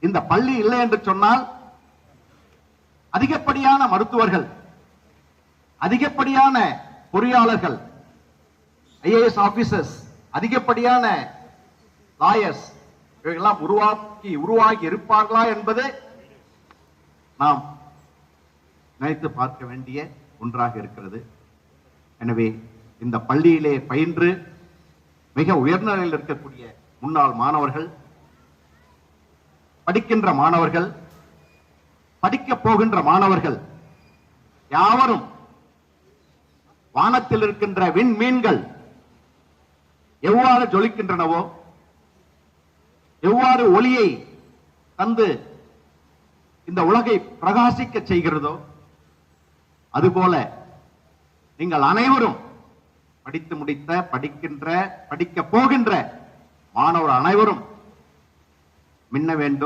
இந்த பள்ளி இல்லை என்று சொன்னால் அதிகப்படியான மருத்துவர்கள், அதிகப்படியான பொறியாளர்கள், ஐஏஎஸ் ஆபீசர்ஸ், அதிகப்படியான லாயர்ஸ் இவைகளெல்லாம் உருவாகி இருப்பார்களா என்பது நாம் நினைத்து பார்க்க வேண்டிய ஒன்றாக இருக்கிறது. எனவே இந்த பள்ளியிலே பயின்று மிக உயர்ந்த நிலையில் இருக்கக்கூடிய முன்னாள் மாணவர்கள், படிக்கின்ற மாணவர்கள், படிக்கப் போகின்ற மாணவர்கள் யாவரும் வானத்தில் இருக்கின்ற விண்மீன்கள் எவ்வாறு ஜொலிக்கின்றனவோ, எவ்வாறு ஒளியை தந்து இந்த உலகை பிரகாசிக்க செய்கிறதோ, அதுபோல நீங்கள் அனைவரும் படித்து முடித்த, படிக்க போகின்ற மாணவர் அனைவரும் மின்ன வேண்டும்.